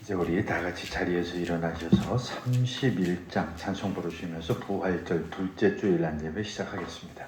이제 우리 다 같이 자리에서 일어나셔서 31장 찬송 부르시면서 부활절 둘째 주일 날 예배 시작하겠습니다.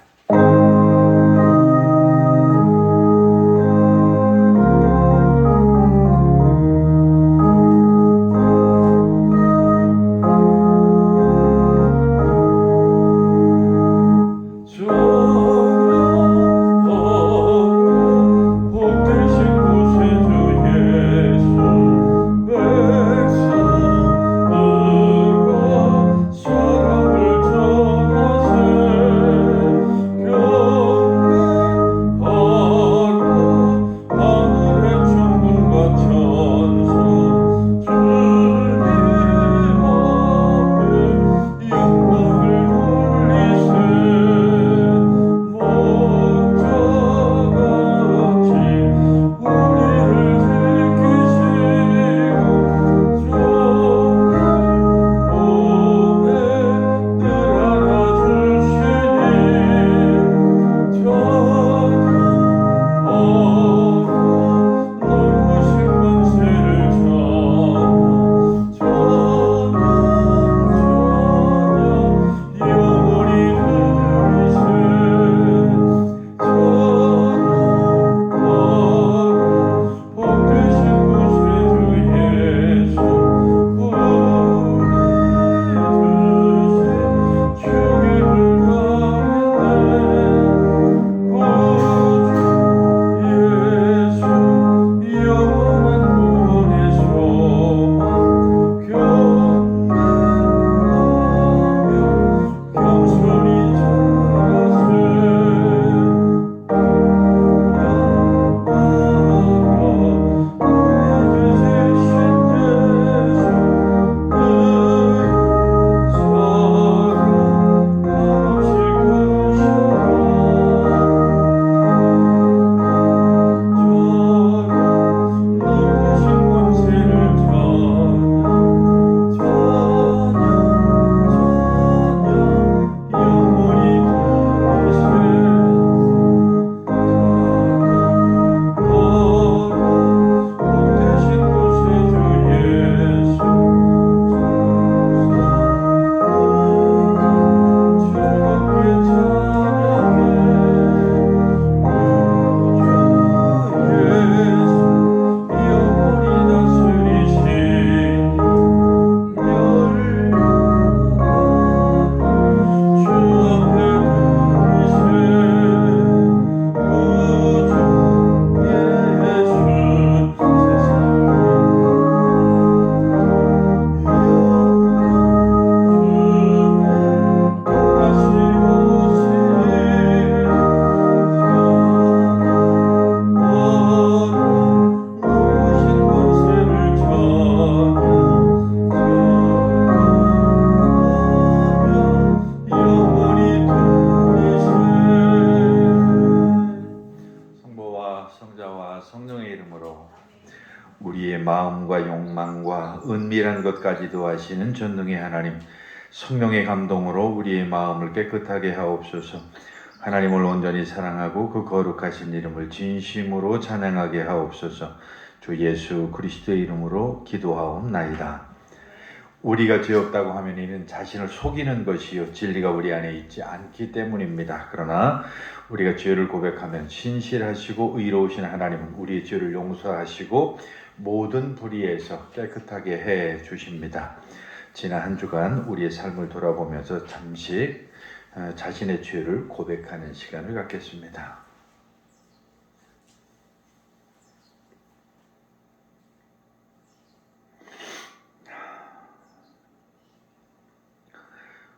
우리의 마음과 욕망과 은밀한 것까지도 아시는 전능의 하나님, 성령의 감동으로 우리의 마음을 깨끗하게 하옵소서. 하나님을 온전히 사랑하고 그 거룩하신 이름을 진심으로 찬양하게 하옵소서. 주 예수 그리스도의 이름으로 기도하옵나이다. 우리가 죄 없다고 하면 이는 자신을 속이는 것이요 진리가 우리 안에 있지 않기 때문입니다. 그러나 우리가 죄를 고백하면 신실하시고 의로우신 하나님은 우리의 죄를 용서하시고 모든 불의에서 깨끗하게 해 주십니다. 지난 한 주간 우리의 삶을 돌아보면서 잠시 자신의 죄를 고백하는 시간을 갖겠습니다.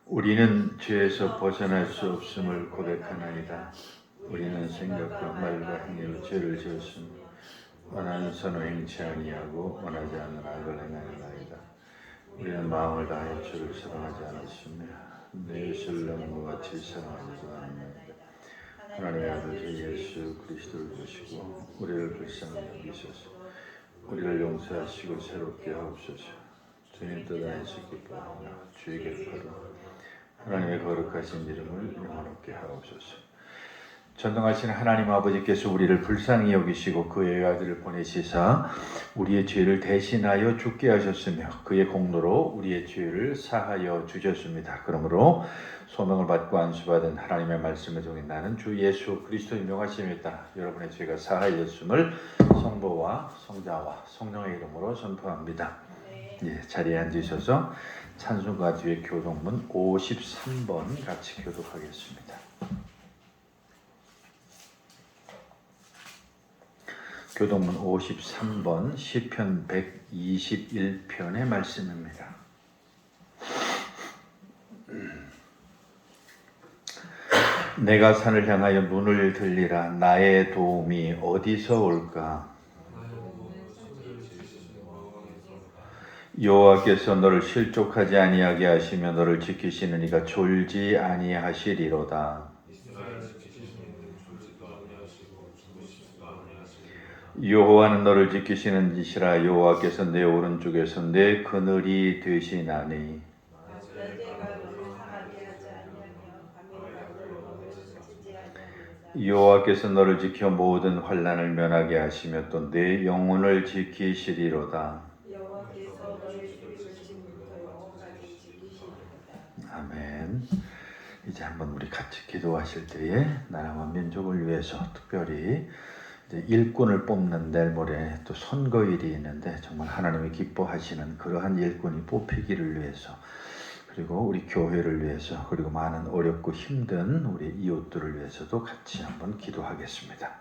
우리는 죄에서 벗어날 수 없음을 고백하나이다. 우리는 생각과 말과 행위로 죄를 지었으므로 원하는 선을 행치 아니하고 원하지 않는 악을 행하나이다. 우리는 마음을 다하여 주를 사랑하지 않았으며 내 이웃을 너무와 같이 사랑하지 않았나이다. 하나님의 아들 예수 그리스도를 주시고 우리를 불쌍히 여기소서. 우리를 용서하시고 새롭게 하옵소서. 주님 뜻 안에서 기뻐하며 주에게 걸어 하나님의 거룩하신 이름을 영원롭게 하옵소서. 전능하신 하나님 아버지께서 우리를 불쌍히 여기시고 그의 아들을 보내시사 우리의 죄를 대신하여 죽게 하셨으며 그의 공로로 우리의 죄를 사하여 주셨습니다. 그러므로 소명을 받고 안수받은 하나님의 말씀을 종인 나는 주 예수 그리스도의 명하심에 따라 여러분의 죄가 사하였음을 성부와 성자와 성령의 이름으로 선포합니다. 예, 자리에 앉으셔서 찬송가 뒤에 교독문 53번 같이 교독하겠습니다. 교독문 53번 시편 121편의 말씀입니다. 내가 산을 향하여 눈을 들리라. 나의 도움이 어디서 올까? 여호와께서 너를 실족하지 아니하게 하시며 너를 지키시는 이가 졸지 아니하시리로다. 여호와는 너를 지키시는 이시라. 여호와께서 내 오른쪽에서 내 그늘이 되시나니. 여호와께서 너를 지켜 모든 환난을 면하게 하시며 또 내 영혼을 지키시리로다. 아멘. 이제 한번 우리 같이 기도하실 때에 나라와 민족을 위해서 특별히 일꾼을 뽑는 내일 모레 또 선거일이 있는데 정말 하나님이 기뻐하시는 그러한 일꾼이 뽑히기를 위해서 그리고 우리 교회를 위해서 그리고 많은 어렵고 힘든 우리 이웃들을 위해서도 같이 한번 기도하겠습니다.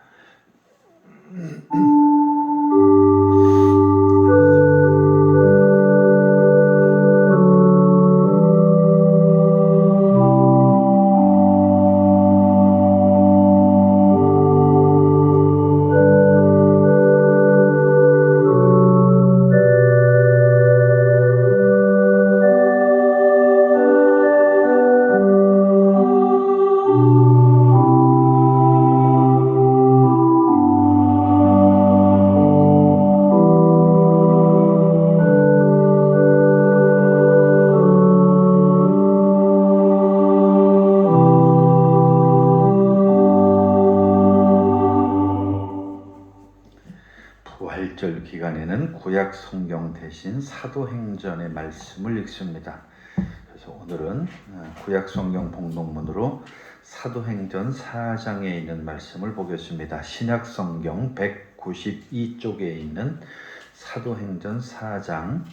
부활절 기간에는 구약 성경 대신 사도행전의 말씀을 읽습니다. 그래서 오늘은 구약 성경 봉독문으로 사도행전 4장에 있는 말씀을 보겠습니다. 신약 성경 192쪽에 있는 사도행전 4장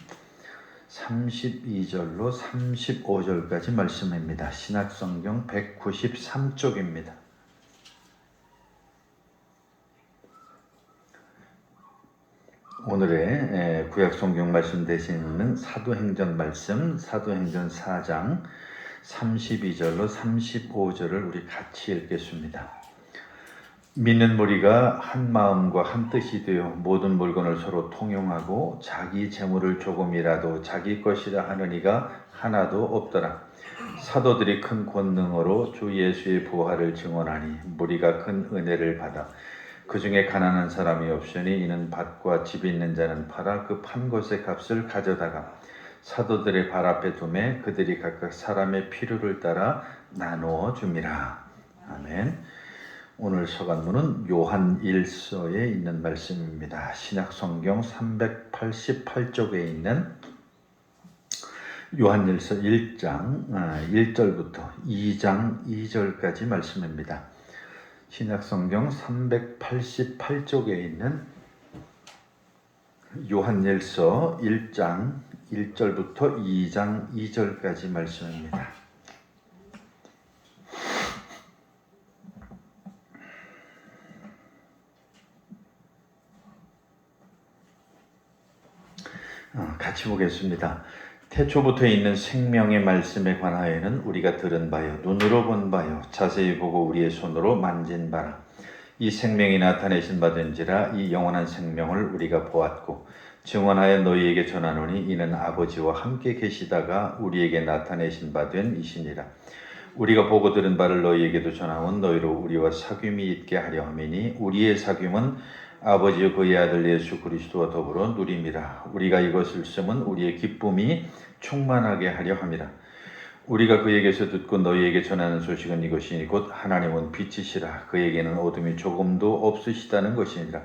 32절로 35절까지 말씀입니다. 신약 성경 193쪽입니다. 오늘의 구약 성경 말씀 대신은 사도행전 말씀, 사도행전 4장 32절로 35절을 우리 같이 읽겠습니다. 믿는 무리가 한 마음과 한 뜻이 되어 모든 물건을 서로 통용하고 자기 재물을 조금이라도 자기 것이라 하는 이가 하나도 없더라. 사도들이 큰 권능으로 주 예수의 부활을 증언하니 무리가 큰 은혜를 받아 그 중에 가난한 사람이 없으니 이는 밭과 집 있는 자는 팔아 그 판 것의 값을 가져다가 사도들의 발 앞에 두매 그들이 각각 사람의 필요를 따라 나누어 줍니다. 아멘. 오늘 서간문은 요한 1서에 있는 말씀입니다. 신약 성경 388쪽에 있는 요한 1서 1장 1절부터 2장 2절까지 말씀입니다. 신약 성경 388쪽에 있는 요한일서 1장 1절부터 2장 2절까지 말씀입니다. 같이 보겠습니다. 태초부터 있는 생명의 말씀에 관하여는 우리가 들은 바요 눈으로 본 바요 자세히 보고 우리의 손으로 만진 바라. 이 생명이 나타내신 바된지라 이 영원한 생명을 우리가 보았고 증언하여 너희에게 전하노니 이는 아버지와 함께 계시다가 우리에게 나타내신 바 된 이시니라. 우리가 보고 들은 바를 너희에게도 전하온 너희로 우리와 사귐이 있게 하려 함이니 우리의 사귐은 아버지와 그의 아들 예수 그리스도와 더불어 누림이라. 우리가 이것을 쓰면 우리의 기쁨이 충만하게 하려 함이라. 우리가 그에게서 듣고 너희에게 전하는 소식은 이것이니 곧 하나님은 빛이시라. 그에게는 어둠이 조금도 없으시다는 것이니라.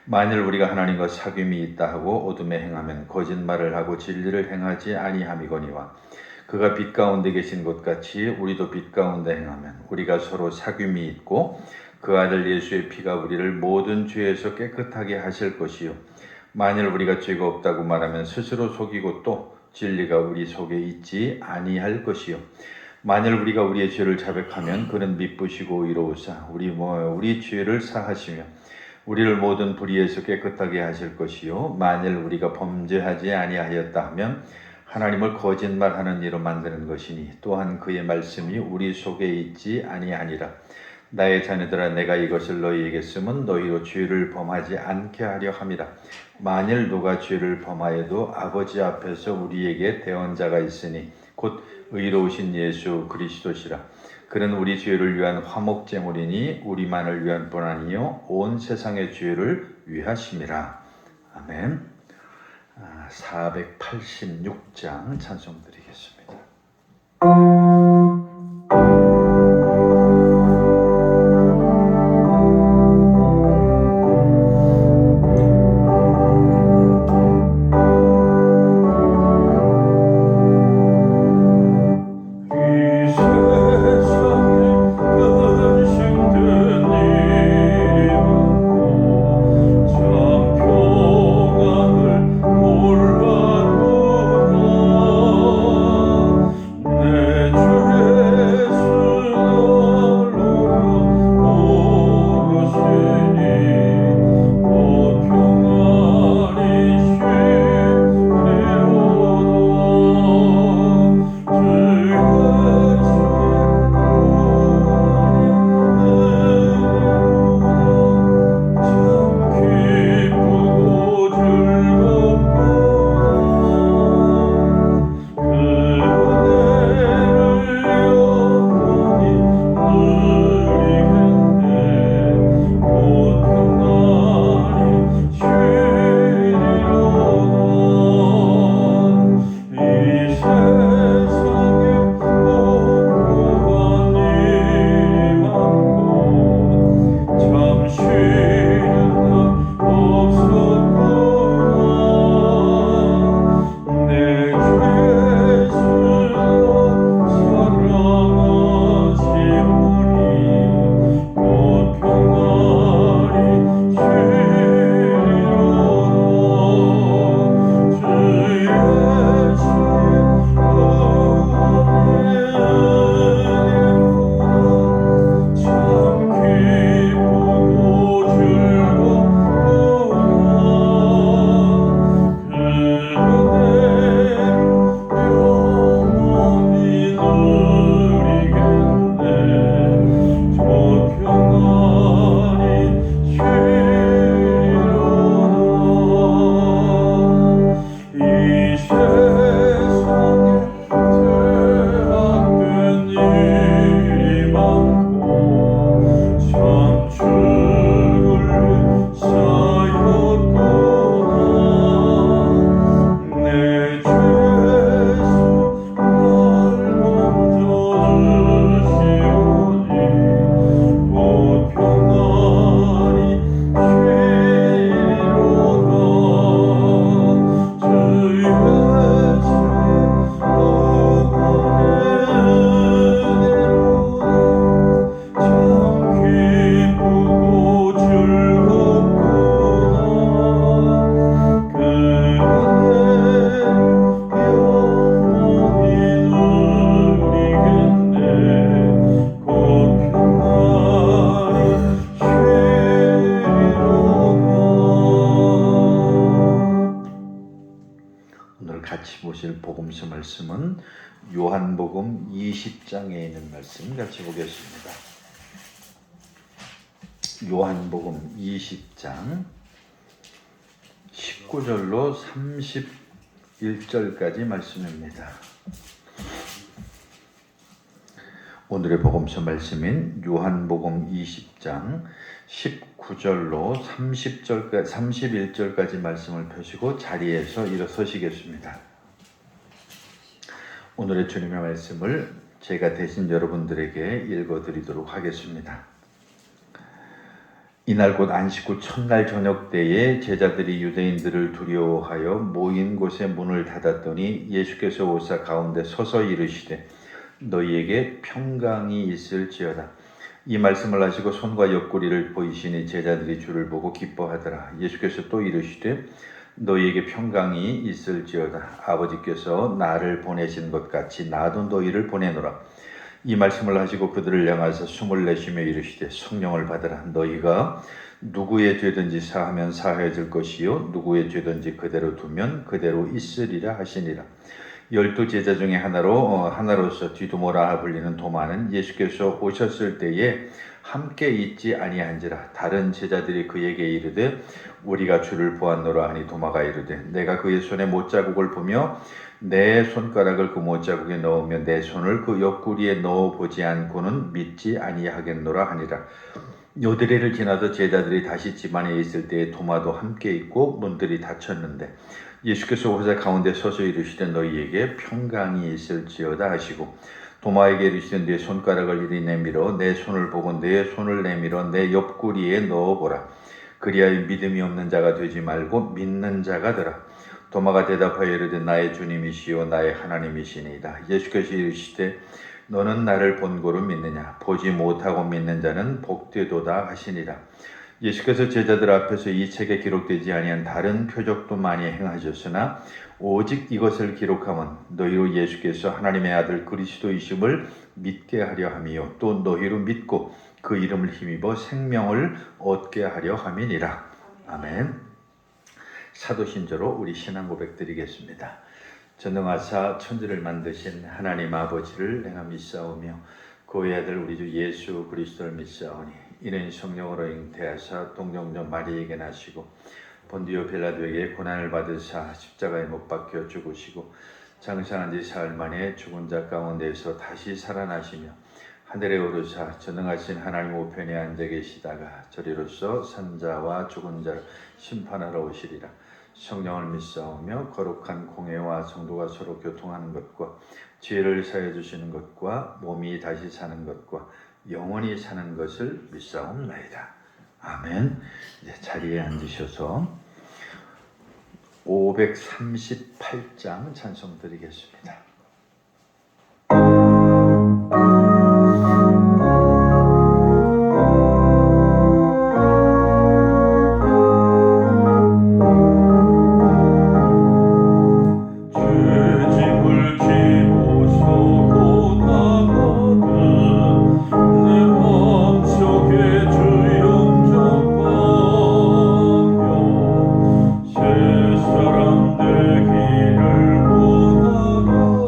만일 우리가 하나님과 사귐이 있다 하고 어둠에 행하면 거짓말을 하고 진리를 행하지 아니함이거니와 그가 빛 가운데 계신 것 같이 우리도 빛 가운데 행하면 우리가 서로 사귐이 있고 그 아들 예수의 피가 우리를 모든 죄에서 깨끗하게 하실 것이요 만일 우리가 죄가 없다고 말하면 스스로 속이고 또 진리가 우리 속에 있지 아니할 것이요 만일 우리가 우리의 죄를 자백하면 그는 미쁘시고 의로우사 우리 죄를 사하시며 우리를 모든 불의에서 깨끗하게 하실 것이요 만일 우리가 범죄하지 아니하였다 하면 하나님을 거짓말하는 이로 만드는 것이니 또한 그의 말씀이 우리 속에 있지 아니하니라. 나의 자녀들아 내가 이것을 너희에게 쓰면 너희로 죄를 범하지 않게 하려 함이라. 만일 누가 죄를 범하여도 아버지 앞에서 우리에게 대언자가 있으니 곧 의로우신 예수 그리스도시라. 그는 우리 죄를 위한 화목제물이니 우리만을 위한 뿐 아니요 온 세상의 죄를 위하심이라. 아멘. 486장 찬송 드리겠습니다. 같이 보실 복음서 말씀은 요한복음 20장에 있는 말씀 같이 보겠습니다. 요한복음 20장 19절로 31절까지 말씀입니다. 오늘의 복음서 말씀인 요한복음 20장 19절로 31절까지 말씀을 펴시고 자리에서 일어서시겠습니다. 오늘의 주님의 말씀을 제가 대신 여러분들에게 읽어드리도록 하겠습니다. 이날 곧 안식 후 첫날 저녁 때에 제자들이 유대인들을 두려워하여 모인 곳에 문을 닫았더니 예수께서 오사 가운데 서서 이르시되 너희에게 평강이 있을지어다. 이 말씀을 하시고 손과 옆구리를 보이시니 제자들이 주를 보고 기뻐하더라. 예수께서 또 이르시되 너희에게 평강이 있을지어다. 아버지께서 나를 보내신 것 같이 나도 너희를 보내노라. 이 말씀을 하시고 그들을 향하여 숨을 내쉬며 이르시되 성령을 받으라. 너희가 누구의 죄든지 사하면 사해질 것이요 누구의 죄든지 그대로 두면 그대로 있으리라 하시니라. 12 제자 중에 하나로서 디두모라 불리는 도마는 예수께서 오셨을 때에 함께 있지 아니한지라. 다른 제자들이 그에게 이르되 우리가 주를 보았노라 하니 도마가 이르되 내가 그의 손에 못자국을 보며 내 손가락을 그 못자국에 넣으며 내 손을 그 옆구리에 넣어보지 않고는 믿지 아니하겠노라 하니라. 요드레를 지나서 제자들이 다시 집안에 있을 때에 도마도 함께 있고 문들이 닫혔는데 예수께서 오사 가운데 서서 이르시되 너희에게 평강이 있을지어다 하시고 도마에게 이르시되 내 손가락을 이리 내밀어 내 손을 보고 내 손을 내밀어 내 옆구리에 넣어보라. 그리하여 믿음이 없는 자가 되지 말고 믿는 자가 되라. 도마가 대답하여 이르되 나의 주님이시요 나의 하나님이시니이다. 예수께서 이르시되 너는 나를 본고로 믿느냐. 보지 못하고 믿는 자는 복되도다 하시니라. 예수께서 제자들 앞에서 이 책에 기록되지 아니한 다른 표적도 많이 행하셨으나 오직 이것을 기록하면 너희로 예수께서 하나님의 아들 그리스도이심을 믿게 하려 함이요 또 너희로 믿고 그 이름을 힘입어 생명을 얻게 하려 함이니라. 아멘. 사도신조로 우리 신앙 고백 드리겠습니다. 전능하사 천지를 만드신 하나님 아버지를 내가 믿사오며 그의 아들 우리 주 예수 그리스도를 믿사오니 이는 성령으로 잉태하사 동정녀 마리에게 나시고 본디오 빌라도에게 고난을 받으사 십자가에 못 박혀 죽으시고 장사한 지 사흘 만에 죽은 자 가운데서 다시 살아나시며 하늘에 오르사 전능하신 하나님 우편에 앉아 계시다가 저리로서 산자와 죽은 자를 심판하러 오시리라. 성령을 믿사오며 거룩한 공회와 성도가 서로 교통하는 것과 죄를 사해 주시는 것과 몸이 다시 사는 것과 영원히 사는 것을 믿사옵나이다. 아멘. 이제 자리에 앉으셔서 538장 찬송 드리겠습니다. 사람들 길을 보다가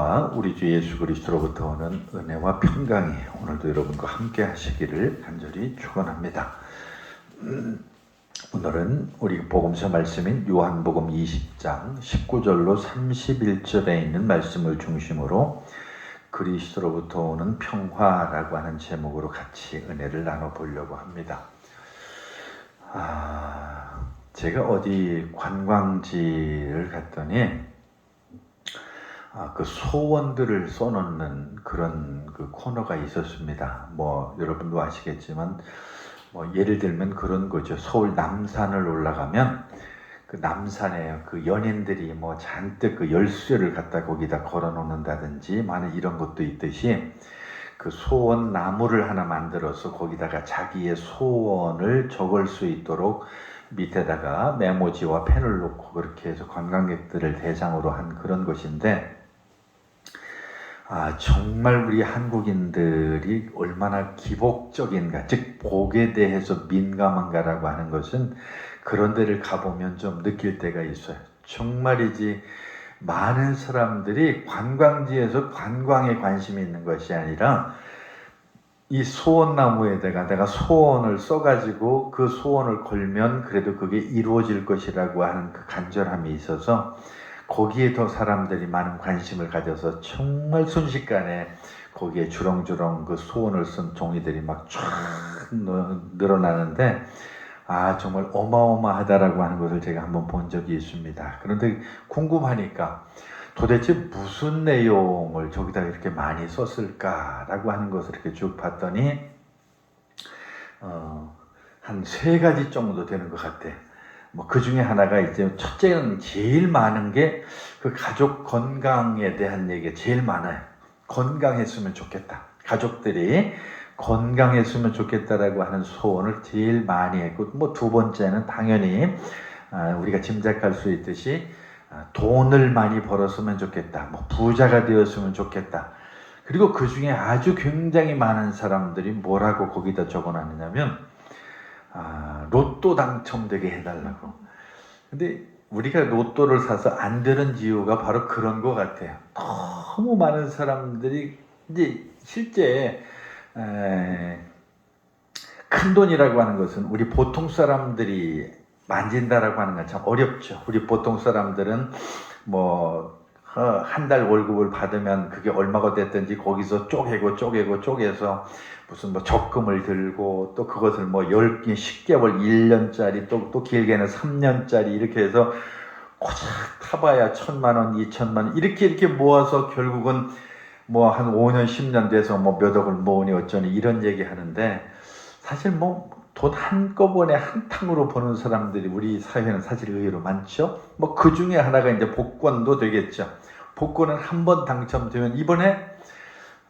하나님과 우리 주 예수 그리스도로부터 오는 은혜와 평강이 오늘도 여러분과 함께 하시기를 간절히 축원합니다. 오늘은 우리 복음서 말씀인 요한복음 20장 19절로 31절에 있는 말씀을 중심으로 그리스도로부터 오는 평화라고 하는 제목으로 같이 은혜를 나눠보려고 합니다. 제가 어디 관광지를 갔더니 그 소원들을 써놓는 그런 그 코너가 있었습니다. 여러분도 아시겠지만 예를 들면 그런 거죠. 서울 남산을 올라가면 그 남산에 그 연인들이 잔뜩 그 열쇠를 갖다 거기다 걸어 놓는다든지 많은 이런 것도 있듯이 그 소원 나무를 하나 만들어서 거기다가 자기의 소원을 적을 수 있도록 밑에다가 메모지와 펜을 놓고 그렇게 해서 관광객들을 대상으로 한 그런 것인데, 정말 우리 한국인들이 얼마나 기복적인가, 즉 복에 대해서 민감한가라고 하는 것은 그런 데를 가보면 좀 느낄 때가 있어요. 정말이지 많은 사람들이 관광지에서 관광에 관심이 있는 것이 아니라 이 소원나무에다가 내가 소원을 써가지고 그 소원을 걸면 그래도 그게 이루어질 것이라고 하는 그 간절함이 있어서 거기에 더 사람들이 많은 관심을 가져서 정말 순식간에 거기에 주렁주렁 그 소원을 쓴 종이들이 막 쫙 늘어나는데 정말 어마어마하다라고 하는 것을 제가 한번 본 적이 있습니다. 그런데 궁금하니까 도대체 무슨 내용을 저기다 이렇게 많이 썼을까라고 하는 것을 이렇게 쭉 봤더니 한 3가지 정도 되는 것 같아. 그 중에 하나가 이제 첫째는 제일 많은 게 그 가족 건강에 대한 얘기가 제일 많아요. 건강했으면 좋겠다. 가족들이 건강했으면 좋겠다라고 하는 소원을 제일 많이 했고, 두 번째는 당연히 우리가 짐작할 수 있듯이 돈을 많이 벌었으면 좋겠다. 부자가 되었으면 좋겠다. 그리고 그 중에 아주 굉장히 많은 사람들이 뭐라고 거기다 적어놨느냐면 로또 당첨되게 해달라고. 근데 우리가 로또를 사서 안 되는 이유가 바로 그런 것 같아요. 너무 많은 사람들이 이제 실제 큰 돈이라고 하는 것은 우리 보통 사람들이 만진다라고 하는 건 참 어렵죠. 우리 보통 사람들은 한 달 월급을 받으면 그게 얼마가 됐든지 거기서 쪼개서 무슨 적금을 들고 또 그것을 10개월, 1년짜리 또 길게는 3년짜리 이렇게 해서 고작 타봐야 1,000만 원, 2,000만 원 이렇게 모아서 결국은 한 5년, 10년 돼서 몇 억을 모으니 어쩌니 이런 얘기 하는데, 사실 돈 한꺼번에 한탕으로 버는 사람들이 우리 사회는 사실 의외로 많죠. 그 중에 하나가 이제 복권도 되겠죠. 복권은 한 번 당첨되면 이번에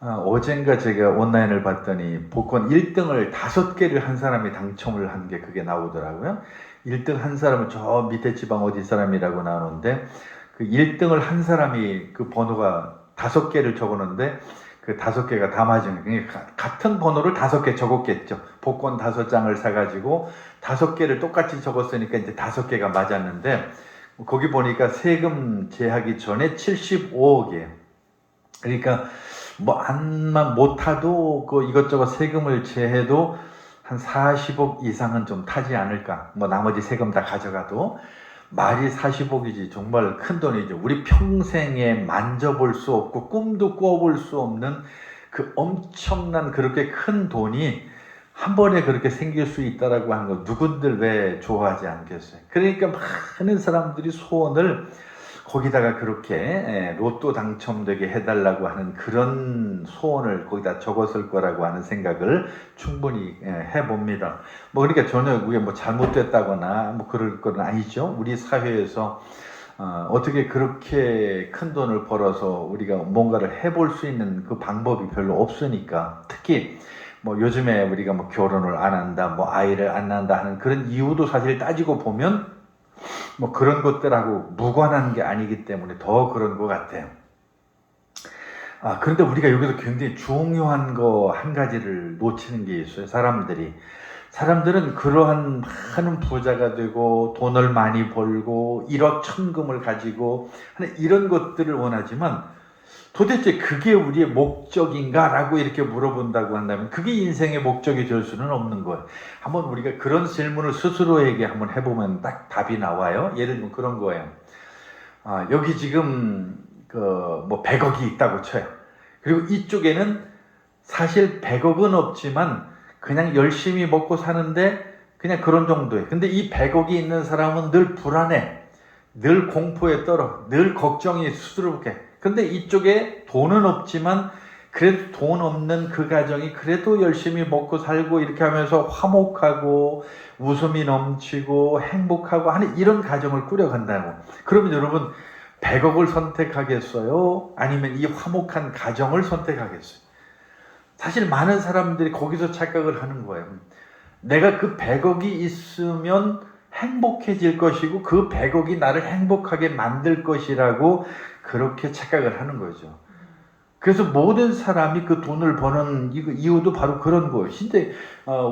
어젠가 제가 온라인을 봤더니 복권 1등을 5개를 한 사람이 당첨을 한 게 그게 나오더라고요. 1등 한 사람은 저 밑에 지방 어디 사람이라고 나오는데 그 1등을 한 사람이 그 번호가 5개를 적었는데 그 5개가 다 맞은 거예요. 같은 번호를 5개 적었겠죠. 복권 5장을 사가지고 5개를 똑같이 적었으니까 이제 5개가 맞았는데 거기 보니까 세금 제하기 전에 75억이에요. 그러니까 안만 못타도 그 이것저것 세금을 제해도 한 40억 이상은 좀 타지 않을까. 나머지 세금 다 가져가도 말이 40억이지 정말 큰 돈이죠. 우리 평생에 만져볼 수 없고 꿈도 꿔볼 수 없는 그 엄청난 그렇게 큰 돈이 한 번에 그렇게 생길 수 있다라고 하는 거 누군들 왜 좋아하지 않겠어요? 그러니까 많은 사람들이 소원을 거기다가 그렇게 로또 당첨되게 해달라고 하는 그런 소원을 거기다 적었을 거라고 하는 생각을 충분히 해봅니다. 그러니까 전혀 그게 잘못됐다거나 그럴 건 아니죠. 우리 사회에서 어떻게 그렇게 큰 돈을 벌어서 우리가 뭔가를 해볼 수 있는 그 방법이 별로 없으니까, 특히 요즘에 우리가 결혼을 안 한다, 아이를 안 낳는다 하는 그런 이유도 사실 따지고 보면 그런 것들하고 무관한 게 아니기 때문에 더 그런 것 같아요. 그런데 우리가 여기서 굉장히 중요한 거 한 가지를 놓치는 게 있어요. 사람들은 그러한 많은 부자가 되고 돈을 많이 벌고 1억 천금을 가지고 하는 이런 것들을 원하지만 도대체 그게 우리의 목적인가? 라고 이렇게 물어본다고 한다면 그게 인생의 목적이 될 수는 없는 거예요. 한번 우리가 그런 질문을 스스로에게 한번 해보면 딱 답이 나와요. 예를 들면 그런 거예요. 여기 지금 뭐 100억이 있다고 쳐요. 그리고 이쪽에는 사실 100억은 없지만 그냥 열심히 먹고 사는데 그냥 그런 정도예요. 근데 이 100억이 있는 사람은 늘 불안해. 늘 공포에 떨어. 늘 걱정이 수두룩해. 근데 이쪽에 돈은 없지만 그래도 돈 없는 그 가정이 그래도 열심히 먹고 살고 이렇게 하면서 화목하고 웃음이 넘치고 행복하고 하는 이런 가정을 꾸려간다고. 그러면 여러분 100억을 선택하겠어요? 아니면 이 화목한 가정을 선택하겠어요? 사실 많은 사람들이 거기서 착각을 하는 거예요. 내가 그 100억이 있으면 행복해질 것이고 그 100억이 나를 행복하게 만들 것이라고 그렇게 착각을 하는 거죠. 그래서 모든 사람이 그 돈을 버는 이유도 바로 그런 거예요. 진짜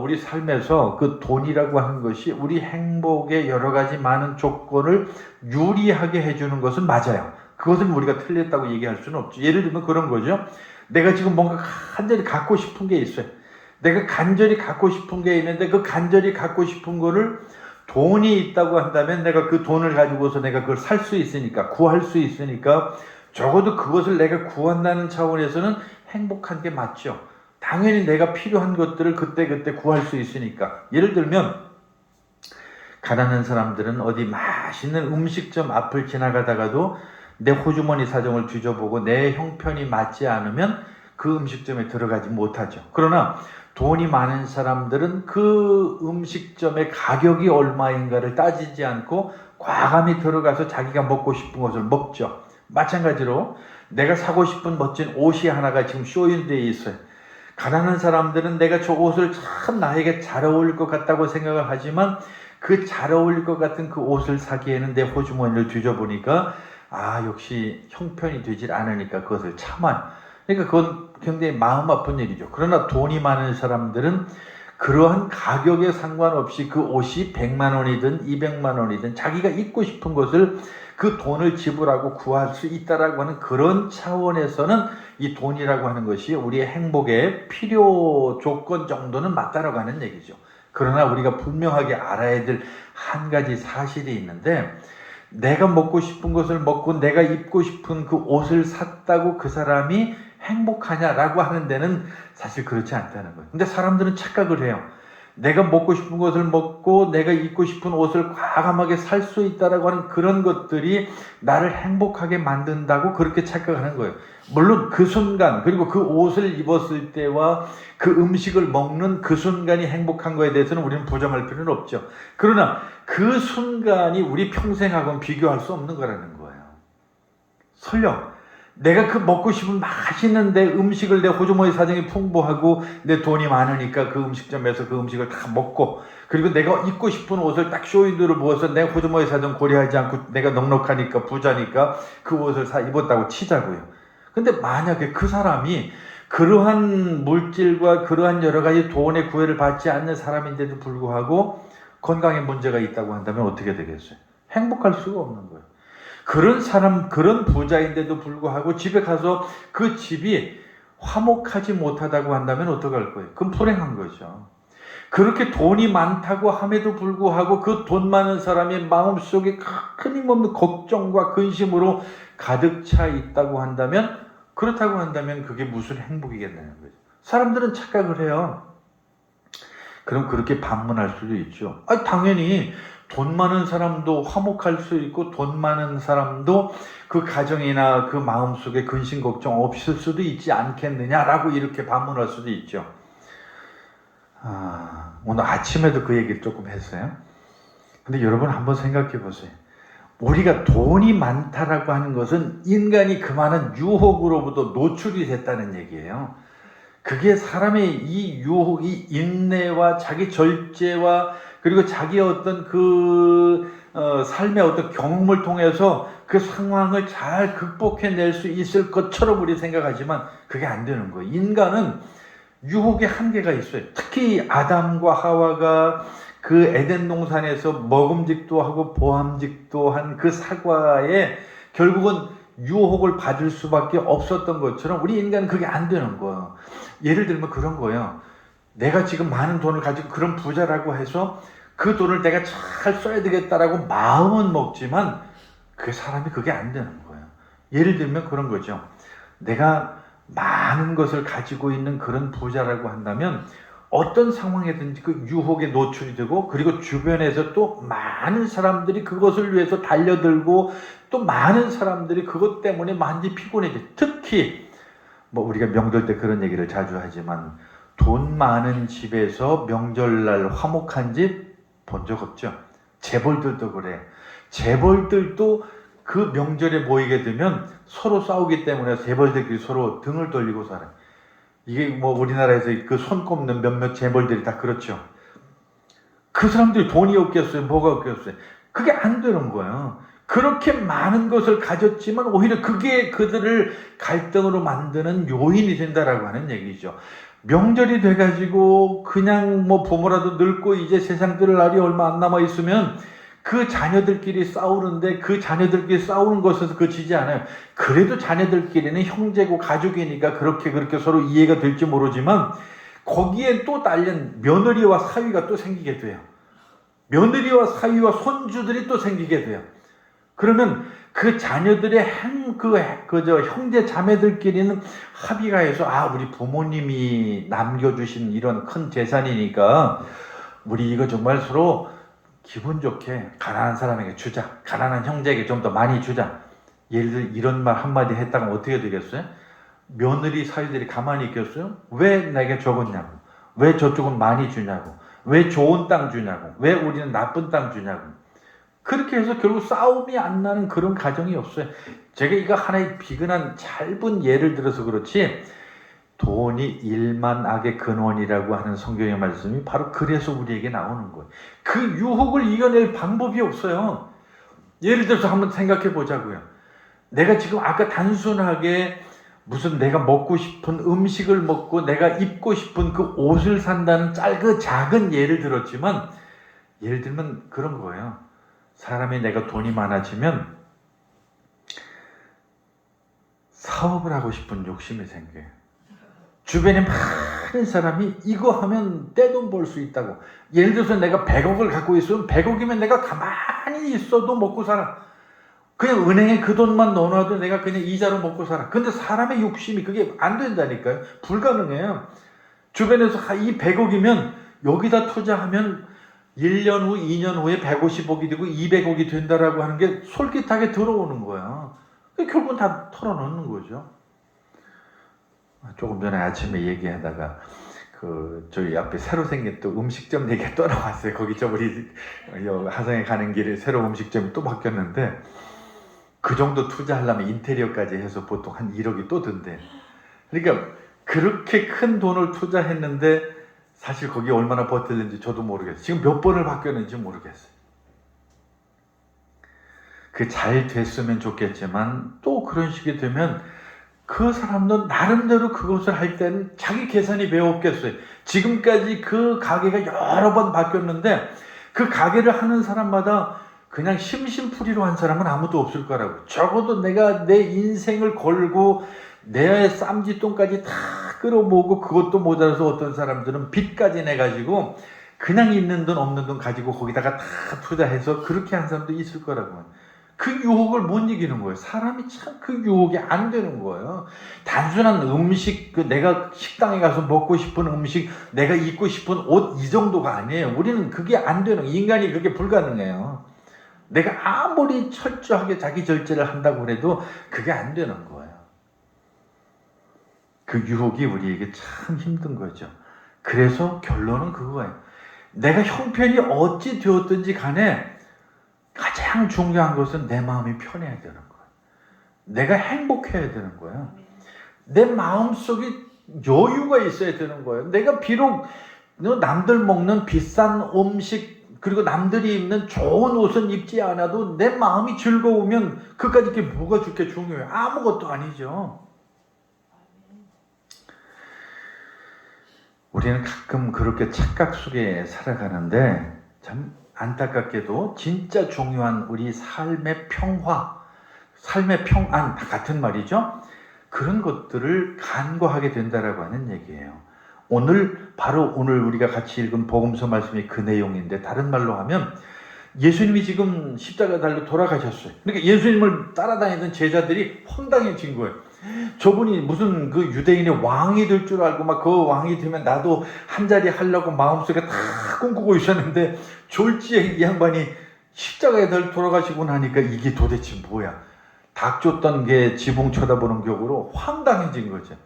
우리 삶에서 그 돈이라고 하는 것이 우리 행복의 여러 가지 많은 조건을 유리하게 해주는 것은 맞아요. 그것은 우리가 틀렸다고 얘기할 수는 없죠. 예를 들면 그런 거죠. 내가 지금 뭔가 간절히 갖고 싶은 게 있어요. 내가 간절히 갖고 싶은 게 있는데 그 간절히 갖고 싶은 거를 돈이 있다고 한다면 내가 그 돈을 가지고서 내가 그걸 살 수 있으니까, 구할 수 있으니까 적어도 그것을 내가 구한다는 차원에서는 행복한 게 맞죠. 당연히 내가 필요한 것들을 그때그때 구할 수 있으니까. 예를 들면 가난한 사람들은 어디 맛있는 음식점 앞을 지나가다가도 내 호주머니 사정을 뒤져보고 내 형편이 맞지 않으면 그 음식점에 들어가지 못하죠. 그러나 돈이 많은 사람들은 그 음식점의 가격이 얼마인가를 따지지 않고 과감히 들어가서 자기가 먹고 싶은 것을 먹죠. 마찬가지로 내가 사고 싶은 멋진 옷이 하나가 지금 쇼인되어 있어요. 가난한 사람들은 내가 저 옷을 참 나에게 잘 어울릴 것 같다고 생각을 하지만 그 잘 어울릴 것 같은 그 옷을 사기에는 내 호주머니를 뒤져보니까 역시 형편이 되질 않으니까 그것을 참아요. 그러니까 그건 굉장히 마음 아픈 일이죠. 그러나 돈이 많은 사람들은 그러한 가격에 상관없이 그 옷이 100만 원이든 200만 원이든 자기가 입고 싶은 것을 그 돈을 지불하고 구할 수 있다라고 하는 그런 차원에서는 이 돈이라고 하는 것이 우리의 행복의 필요 조건 정도는 맞다라고 하는 얘기죠. 그러나 우리가 분명하게 알아야 될 한 가지 사실이 있는데 내가 먹고 싶은 것을 먹고 내가 입고 싶은 그 옷을 샀다고 그 사람이 행복하냐라고 하는 데는 사실 그렇지 않다는 거예요. 근데 사람들은 착각을 해요. 내가 먹고 싶은 것을 먹고 내가 입고 싶은 옷을 과감하게 살 수 있다라고 하는 그런 것들이 나를 행복하게 만든다고 그렇게 착각하는 거예요. 물론 그 순간 그리고 그 옷을 입었을 때와 그 음식을 먹는 그 순간이 행복한 거에 대해서는 우리는 부정할 필요는 없죠. 그러나 그 순간이 우리 평생하고는 비교할 수 없는 거라는 거예요. 설령 내가 그 먹고 싶은 맛있는 내 음식을 내 호주머니 사정이 풍부하고 내 돈이 많으니까 그 음식점에서 그 음식을 다 먹고 그리고 내가 입고 싶은 옷을 딱 쇼윈도를 부어서 내 호주머니 사정 고려하지 않고 내가 넉넉하니까 부자니까 그 옷을 사 입었다고 치자고요. 근데 만약에 그 사람이 그러한 물질과 그러한 여러 가지 돈의 구애를 받지 않는 사람인데도 불구하고 건강에 문제가 있다고 한다면 어떻게 되겠어요? 행복할 수가 없는 거예요. 그런 사람, 그런 부자인데도 불구하고 집에 가서 그 집이 화목하지 못하다고 한다면 어떡할 거예요? 그건 불행한 거죠. 그렇게 돈이 많다고 함에도 불구하고 그 돈 많은 사람의 마음속에 끊임없는 걱정과 근심으로 가득 차 있다고 한다면 그렇다고 한다면 그게 무슨 행복이겠냐는 거죠. 사람들은 착각을 해요. 그럼 그렇게 반문할 수도 있죠. 당연히 돈 많은 사람도 화목할 수 있고 돈 많은 사람도 그 가정이나 그 마음속에 근심 걱정 없을 수도 있지 않겠느냐라고 이렇게 반문할 수도 있죠. 오늘 아침에도 그 얘기를 조금 했어요. 근데 여러분 한번 생각해 보세요. 우리가 돈이 많다라고 하는 것은 인간이 그 많은 유혹으로부터 노출이 됐다는 얘기예요. 그게 사람의 이 유혹, 이 인내와 자기 절제와 그리고 자기의 어떤 삶의 어떤 경험을 통해서 그 상황을 잘 극복해낼 수 있을 것처럼 우리 생각하지만 그게 안 되는 거예요. 인간은 유혹의 한계가 있어요. 특히 아담과 하와가 그 에덴 동산에서 먹음직도 하고 보암직도 한 그 사과에 결국은 유혹을 받을 수밖에 없었던 것처럼 우리 인간은 그게 안 되는 거예요. 예를 들면 그런 거예요. 내가 지금 많은 돈을 가지고 그런 부자라고 해서 그 돈을 내가 잘 써야 되겠다라고 마음은 먹지만 그 사람이 그게 안 되는 거예요. 예를 들면 그런 거죠. 내가 많은 것을 가지고 있는 그런 부자라고 한다면 어떤 상황에든지 그 유혹에 노출이 되고, 그리고 주변에서 또 많은 사람들이 그것을 위해서 달려들고, 또 많은 사람들이 그것 때문에 많이 피곤해져. 특히 뭐 우리가 명절 때 그런 얘기를 자주 하지만 돈 많은 집에서 명절날 화목한 집 본 적 없죠. 재벌들도 그래. 재벌들도 그 명절에 모이게 되면 서로 싸우기 때문에 재벌들끼리 서로 등을 돌리고 살아요. 이게 뭐 우리나라에서 그 손 꼽는 몇몇 재벌들이 다 그렇죠. 그 사람들이 돈이 없겠어요? 뭐가 없겠어요? 그게 안 되는 거예요. 그렇게 많은 것을 가졌지만 오히려 그게 그들을 갈등으로 만드는 요인이 된다라고 하는 얘기죠. 명절이 돼가지고 그냥 뭐 부모라도 늙고 이제 세상 들을 날이 얼마 안 남아 있으면 그 자녀들끼리 싸우는데, 그 자녀들끼리 싸우는 것에서 그치지 않아요. 그래도 자녀들끼리는 형제고 가족이니까 그렇게 서로 이해가 될지 모르지만 거기에 또 딸린 며느리와 사위가 또 생기게 돼요. 며느리와 사위와 손주들이 또 생기게 돼요. 그러면 그 자녀들의 형제 자매들끼리는 합의가 해서, 우리 부모님이 남겨주신 이런 큰 재산이니까 우리 이거 정말 서로 기분 좋게 가난한 사람에게 주자. 가난한 형제에게 좀 더 많이 주자. 예를 들어 이런 말 한마디 했다가 어떻게 되겠어요? 며느리 사위들이 가만히 있겠어요? 왜 내게 적었냐고. 왜 저쪽은 많이 주냐고. 왜 좋은 땅 주냐고. 왜 우리는 나쁜 땅 주냐고. 그렇게 해서 결국 싸움이 안 나는 그런 가정이 없어요. 제가 이거 하나의 비근한 짧은 예를 들어서 그렇지, 돈이 일만 악의 근원이라고 하는 성경의 말씀이 바로 그래서 우리에게 나오는 거예요. 그 유혹을 이겨낼 방법이 없어요. 예를 들어서 한번 생각해 보자고요. 내가 지금 아까 단순하게 무슨 내가 먹고 싶은 음식을 먹고 내가 입고 싶은 그 옷을 산다는 작은 예를 들었지만, 예를 들면 그런 거예요. 사람이 내가 돈이 많아지면 사업을 하고 싶은 욕심이 생겨요. 주변에 많은 사람이 이거 하면 떼돈 벌 수 있다고. 예를 들어서 내가 100억을 갖고 있으면 100억이면 내가 가만히 있어도 먹고 살아. 그냥 은행에 그 돈만 넣어놔도 내가 그냥 이자로 먹고 살아. 근데 사람의 욕심이 그게 안 된다니까요. 불가능해요. 주변에서 이 100억이면 여기다 투자하면 1년 후, 2년 후에 150억이 되고 200억이 된다라고 하는 게 솔깃하게 들어오는 거야. 결국은 다 털어놓는 거죠. 조금 전에 아침에 얘기하다가 저희 앞에 새로 생긴 또 음식점 얘기가 또 나왔어요. 거기 우리 하성에 가는 길에 새로 음식점이 또 바뀌었는데, 그 정도 투자하려면 인테리어까지 해서 보통 한 1억이 또 든대. 그러니까 그렇게 큰 돈을 투자했는데 사실 거기 얼마나 버틸는지 저도 모르겠어요. 지금 몇 번을 바뀌었는지 모르겠어요. 그 잘 됐으면 좋겠지만 또 그런 식이 되면 그 사람도 나름대로 그것을 할 때는 자기 계산이 왜 없겠어요. 지금까지 그 가게가 여러 번 바뀌었는데 그 가게를 하는 사람마다 그냥 심심풀이로 한 사람은 아무도 없을 거라고. 적어도 내가 내 인생을 걸고 내 쌈짓돈까지 다 끌어모으고 그것도 모자라서 어떤 사람들은 빚까지 내가지고 그냥 있는 돈 없는 돈 가지고 거기다가 다 투자해서 그렇게 한 사람도 있을 거라고. 그 유혹을 못 이기는 거예요. 사람이 참 그 유혹이 안 되는 거예요. 단순한 음식, 내가 식당에 가서 먹고 싶은 음식, 내가 입고 싶은 옷, 이 정도가 아니에요. 우리는 그게 안 되는, 인간이 그게 불가능해요. 내가 아무리 철저하게 자기 절제를 한다고 해도 그게 안 되는 거예요. 그 유혹이 우리에게 참 힘든 거죠. 그래서 결론은 그거예요. 내가 형편이 어찌 되었든지 간에 가장 중요한 것은 내 마음이 편해야 되는 거예요. 내가 행복해야 되는 거예요. 내 마음속에 여유가 있어야 되는 거예요. 내가 비록 남들 먹는 비싼 음식, 그리고 남들이 입는 좋은 옷은 입지 않아도 내 마음이 즐거우면 그까짓 게 뭐가 그렇게 중요해요? 아무것도 아니죠. 우리는 가끔 그렇게 착각 속에 살아가는데 참 안타깝게도 진짜 중요한 우리 삶의 평화, 삶의 평안 다 같은 말이죠. 그런 것들을 간과하게 된다라고 하는 얘기예요. 바로 오늘 우리가 같이 읽은 복음서 말씀이 그 내용인데, 다른 말로 하면 예수님이 지금 십자가 달려 돌아가셨어요. 그러니까 예수님을 따라다니던 제자들이 황당해진 거예요. 저분이 무슨 그 유대인의 왕이 될 줄 알고 막 그 왕이 되면 나도 한 자리 하려고 마음속에 다 꿈꾸고 있었는데, 졸지에 이 양반이 십자가에 달 돌아가시고 나니까 이게 도대체 뭐야? 닭 쫓던 게 지붕 쳐다보는 격으로 황당해진 거죠.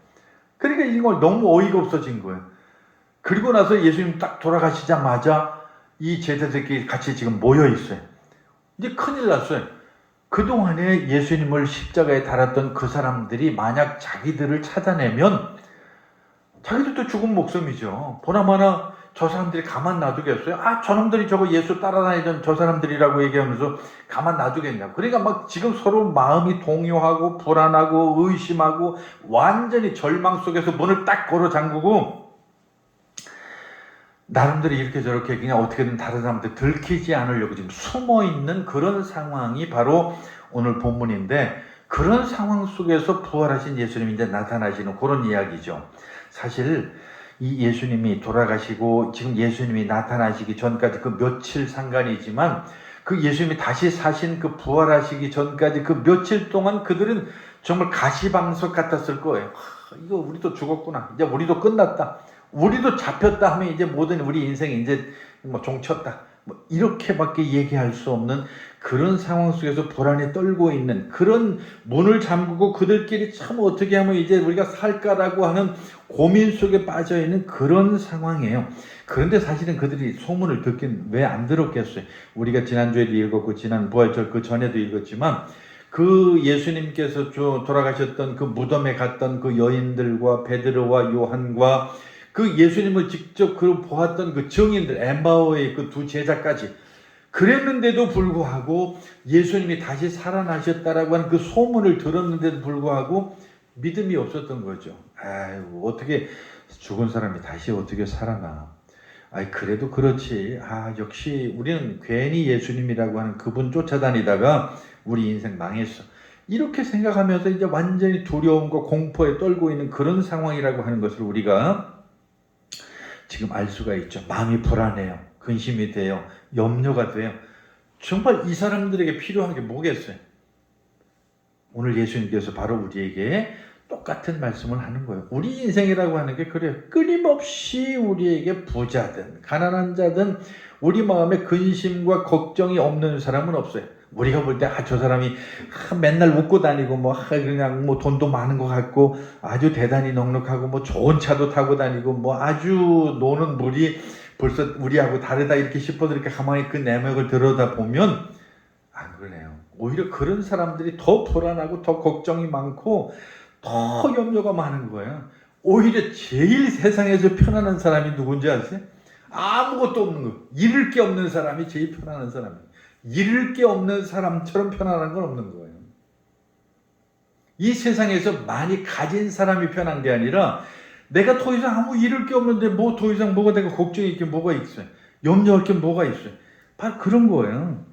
그러니까 이걸 너무 어이가 없어진 거예요. 그리고 나서 예수님 딱 돌아가시자마자 이 제자들끼리 같이 지금 모여 있어요. 이제 큰일 났어요. 그동안에 예수님을 십자가에 달았던 그 사람들이 만약 자기들을 찾아내면 자기들도 죽은 목숨이죠. 보나마나 저 사람들이 가만 놔두겠어요? 아, 저놈들이 저거 예수 따라다니던 저 사람들이라고 얘기하면서 가만 놔두겠냐고. 그러니까 막 지금 서로 마음이 동요하고 불안하고 의심하고 완전히 절망 속에서 문을 딱 걸어 잠그고 나름대로 이렇게 저렇게 그냥 어떻게든 다른 사람들 들키지 않으려고 지금 숨어 있는 그런 상황이 바로 오늘 본문인데, 그런 상황 속에서 부활하신 예수님이 이제 나타나시는 그런 이야기죠. 사실 이 예수님이 돌아가시고 지금 예수님이 나타나시기 전까지 그 며칠 상관이지만, 그 예수님이 다시 사신 그 부활하시기 전까지 그 며칠 동안 그들은 정말 가시방석 같았을 거예요. 이거 우리도 죽었구나. 이제 우리도 끝났다. 우리도 잡혔다 하면 이제 모든 우리 인생이 이제 뭐 종쳤다. 뭐 이렇게밖에 얘기할 수 없는 그런 상황 속에서 불안에 떨고 있는, 그런 문을 잠그고 그들끼리 참 어떻게 하면 이제 우리가 살까라고 하는 고민 속에 빠져 있는 그런 상황이에요. 그런데 사실은 그들이 소문을 듣긴 왜 안 들었겠어요. 우리가 지난주에도 읽었고 지난 부활절 그 전에도 읽었지만, 그 예수님께서 돌아가셨던 그 무덤에 갔던 그 여인들과 베드로와 요한과 그 예수님을 직접 보았던 그 증인들, 엠마오의 그 두 제자까지, 그랬는데도 불구하고 예수님이 다시 살아나셨다라고 하는 그 소문을 들었는데도 불구하고 믿음이 없었던 거죠. 아이고, 어떻게 죽은 사람이 다시 어떻게 살아나? 그래도 그렇지. 역시 우리는 괜히 예수님이라고 하는 그분 쫓아다니다가 우리 인생 망했어. 이렇게 생각하면서 이제 완전히 두려움과 공포에 떨고 있는 그런 상황이라고 하는 것을 우리가 지금 알 수가 있죠. 마음이 불안해요. 근심이 돼요. 염려가 돼요. 정말 이 사람들에게 필요한 게 뭐겠어요? 오늘 예수님께서 바로 우리에게 똑같은 말씀을 하는 거예요. 우리 인생이라고 하는 게 그래요. 끊임없이 우리에게 부자든 가난한 자든 우리 마음에 근심과 걱정이 없는 사람은 없어요. 우리가 볼 때 저 사람이 맨날 웃고 다니고 그냥 돈도 많은 것 같고 아주 대단히 넉넉하고 좋은 차도 타고 다니고 아주 노는 물이 벌써 우리하고 다르다 이렇게 싶어도 이렇게 가만히 그 내막을 들여다보면 안 그래요. 오히려 그런 사람들이 더 불안하고 더 걱정이 많고 더 염려가 많은 거예요. 오히려 제일 세상에서 편안한 사람이 누군지 아세요? 아무것도 없는 거, 잃을 게 없는 사람이 제일 편안한 사람이에요. 잃을 게 없는 사람처럼 편안한 건 없는 거예요. 이 세상에서 많이 가진 사람이 편한 게 아니라 내가 더 이상 아무 잃을 게 없는데 더 이상 뭐가 내가 걱정이 있게 뭐가 있어요. 염려할 게 뭐가 있어요. 바로 그런 거예요.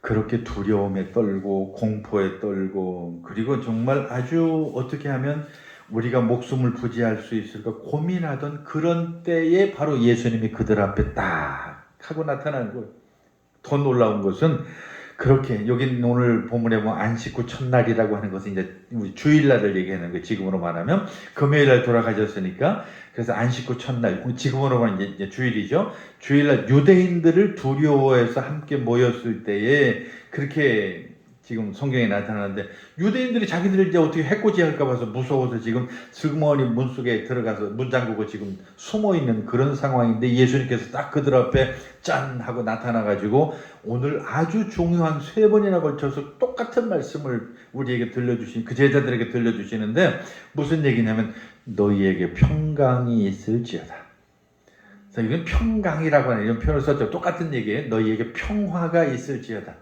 그렇게 두려움에 떨고 공포에 떨고, 그리고 정말 아주 어떻게 하면 우리가 목숨을 부지할 수 있을까 고민하던 그런 때에 바로 예수님이 그들 앞에 딱 하고 나타나는 거예요. 더 놀라운 것은 그렇게 여기 오늘 본문에 보면 안식 후 첫날이라고 하는 것은 이제 우리 주일날을 얘기하는 거예요. 지금으로 말하면 금요일날 돌아가셨으니까 그래서 안식 후 첫날, 지금으로 말하면 이제 주일이죠. 주일날 유대인들을 두려워해서 함께 모였을 때에 그렇게 지금 성경에 나타나는데, 유대인들이 자기들 이제 어떻게 해코지 할까 봐서 무서워서 지금 슬그머니 문 속에 들어가서 문 잠그고 지금 숨어 있는 그런 상황인데, 예수님께서 딱 그들 앞에 짠 하고 나타나가지고 오늘 아주 중요한 3번이나 걸쳐서 똑같은 말씀을 우리에게 들려주신, 그 제자들에게 들려주시는데 무슨 얘기냐면 너희에게 평강이 있을지어다. 그래서 이건 평강이라고 하는 이런 표현을 썼죠. 똑같은 얘기예요. 너희에게 평화가 있을지어다.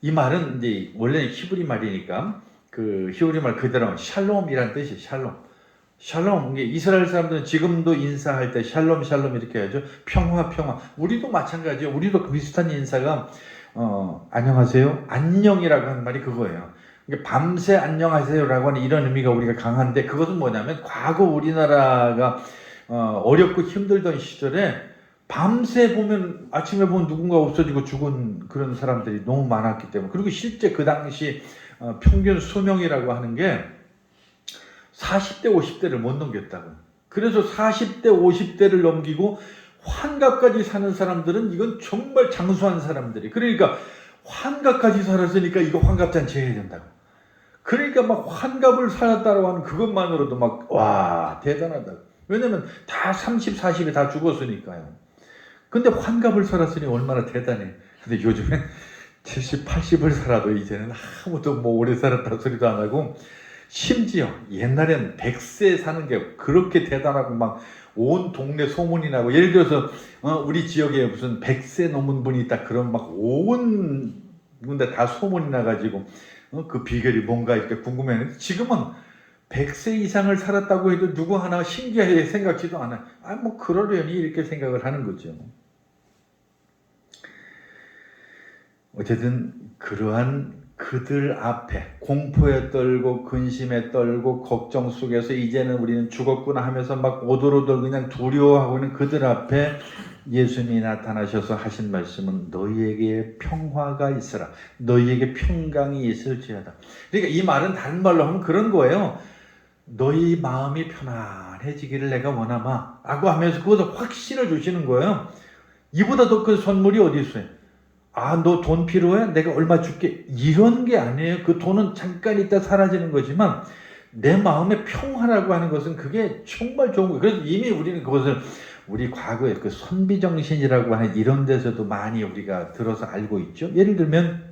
이 말은 이제 원래 히브리 말이니까 그 히브리 말 그대로 샬롬이란 뜻이에요. 샬롬. 샬롬. 이게 이스라엘 사람들은 지금도 인사할 때 샬롬 샬롬 이렇게 하죠. 평화 평화. 우리도 마찬가지예요. 우리도 비슷한 인사가 안녕하세요. 안녕이라고 하는 말이 그거예요. 밤새 안녕하세요라고 하는 이런 의미가 우리가 강한데, 그것은 뭐냐면 과거 우리나라가 어렵고 힘들던 시절에 밤새 보면 아침에 보면 누군가 없어지고 죽은 그런 사람들이 너무 많았기 때문에, 그리고 실제 그 당시 평균 수명이라고 하는 게 40대 50대를 못 넘겼다고. 그래서 40대 50대를 넘기고 환갑까지 사는 사람들은 이건 정말 장수한 사람들이, 그러니까 환갑까지 살았으니까 이거 환갑잔치 해야 된다고. 그러니까 막 환갑을 살았다고 하는 그것만으로도 막 와 대단하다. 왜냐면 다 30, 40에 다 죽었으니까요. 근데 환갑을 살았으니 얼마나 대단해. 근데 요즘엔 70, 80을 살아도 이제는 아무도 뭐 오래 살았다 소리도 안 하고, 심지어 옛날에는 100세 사는 게 그렇게 대단하고 막 온 동네 소문이 나고, 예를 들어서 우리 지역에 무슨 100세 넘은 분이 있다 그럼 막 온 군데 다 소문이 나가지고 그 비결이 뭔가 이렇게 궁금해하는데, 지금은 100세 이상을 살았다고 해도 누구 하나 신기하게 생각지도 않아요. 뭐 그러려니 이렇게 생각을 하는 거죠. 어쨌든 그러한 그들 앞에 공포에 떨고 근심에 떨고 걱정 속에서 이제는 우리는 죽었구나 하면서 막 오돌오돌 그냥 두려워하고 있는 그들 앞에 예수님이 나타나셔서 하신 말씀은 너희에게 평화가 있으라, 너희에게 평강이 있을지어다. 그러니까 이 말은 다른 말로 하면 그런 거예요. 너희 마음이 편안해지기를 내가 원하마 라고 하면서 그것을 확신을 주시는 거예요. 이보다 더 큰 선물이 어디 있어요? 너 돈 필요해? 내가 얼마 줄게. 이런 게 아니에요. 그 돈은 잠깐 있다 사라지는 거지만 내 마음의 평화라고 하는 것은 그게 정말 좋은 거예요. 그래서 이미 우리는 그것을 우리 과거에 그 선비정신이라고 하는 이런 데서도 많이 우리가 들어서 알고 있죠. 예를 들면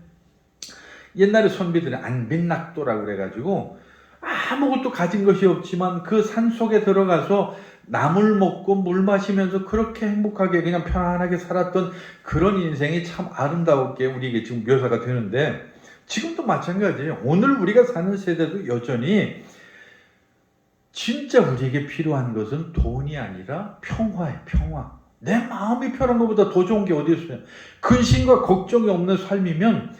옛날에 선비들이 안빈낙도라고 그래가지고 아무것도 가진 것이 없지만 그 산속에 들어가서 나물 먹고 물 마시면서 그렇게 행복하게 그냥 편안하게 살았던 그런 인생이 참 아름다웠게 우리에게 지금 묘사가 되는데, 지금도 마찬가지예요. 오늘 우리가 사는 세대도 여전히 진짜 우리에게 필요한 것은 돈이 아니라 평화예요. 평화. 내 마음이 편한 것보다 더 좋은 게 어디 있어요. 근심과 걱정이 없는 삶이면